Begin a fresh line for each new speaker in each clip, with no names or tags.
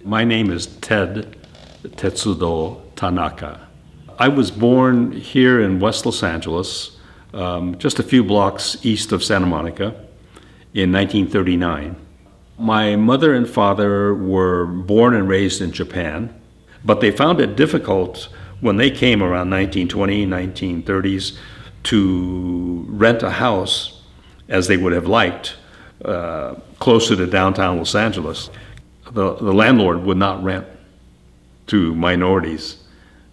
My name is Tetsudo Tanaka. I was born here in West Los Angeles, just a few blocks east of Santa Monica, in 1939. My mother and father were born and raised in Japan, but they found it difficult when they came around 1920, 1930s to rent a house as they would have liked closer to downtown Los Angeles. The landlord would not rent to minorities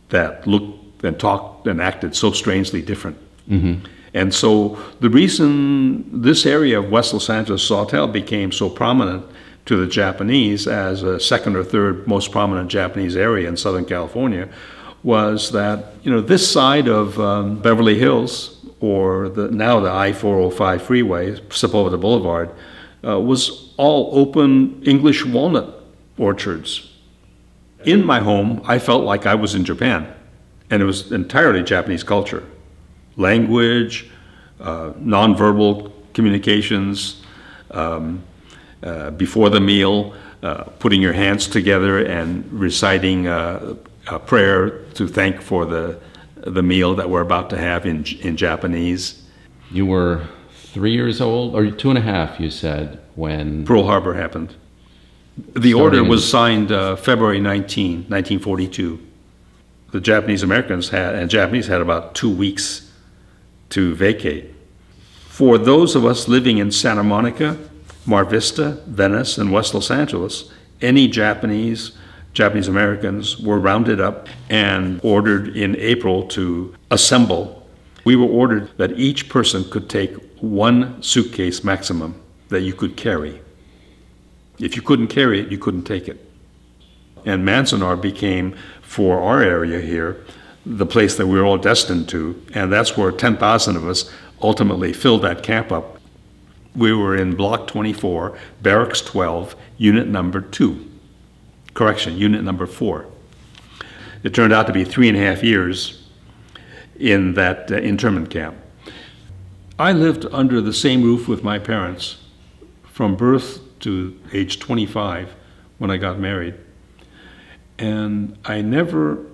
that looked and talked and acted so strangely different. Mm-hmm. And so the reason this area of West Los Angeles, Sawtelle, became so prominent to the Japanese as a second or third most prominent Japanese area in Southern California was that, this side of Beverly Hills, or now the I-405 freeway, Sepulveda Boulevard, was all open English walnut orchards. In my home, I felt like I was in Japan, and it was entirely Japanese culture. Language, nonverbal communications, before the meal, putting your hands together and reciting a prayer to thank for the meal that we're about to have in Japanese.
You were 3 years old, or 2.5, you said, when
Pearl Harbor happened. The order was signed February 1942. The Japanese had about 2 weeks to vacate. For those of us living in Santa Monica, Mar Vista, Venice, and West Los Angeles, any Japanese Americans were rounded up and ordered in April to assemble. We were ordered that each person could take 1 suitcase maximum that you could carry. If you couldn't carry it, you couldn't take it. And Manzanar became, for our area here, the place that we were all destined to, and that's where 10,000 of us ultimately filled that camp up. We were in Block 24, Barracks 12, Unit number 2. Correction, Unit number 4. It turned out to be 3.5 years in that internment camp. I lived under the same roof with my parents from birth to age 25 when I got married, and I never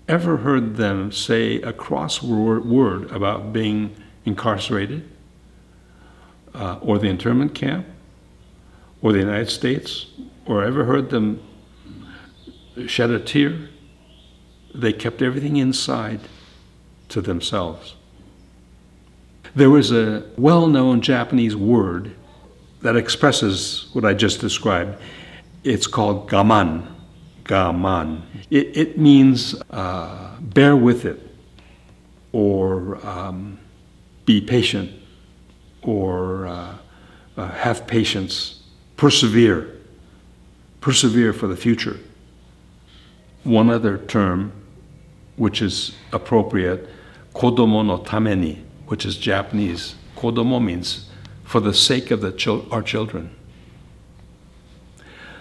ever heard them say a cross word about being incarcerated, or the internment camp, or the United States, or ever heard them shed a tear. They kept everything inside to themselves. There was a well-known Japanese word that expresses what I just described. It's called gaman. Gaman. It means bear with it, or be patient, or have patience, persevere for the future. One other term which is appropriate, kodomo no tameni, which is Japanese. Kodomo means for the sake of our children.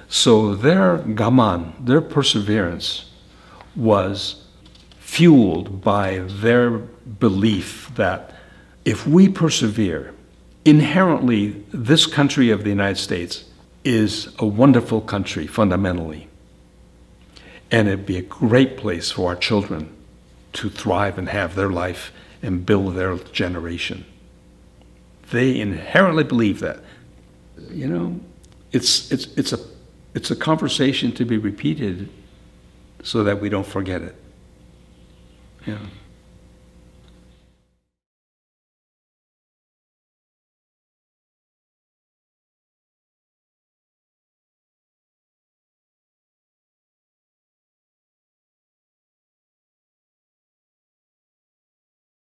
So their gaman, their perseverance, was fueled by their belief that if we persevere, inherently this country of the United States is a wonderful country fundamentally, and it'd be a great place for our children to thrive and have their life and build their generation. They inherently believe that. It's a conversation to be repeated so that we don't forget it. Yeah.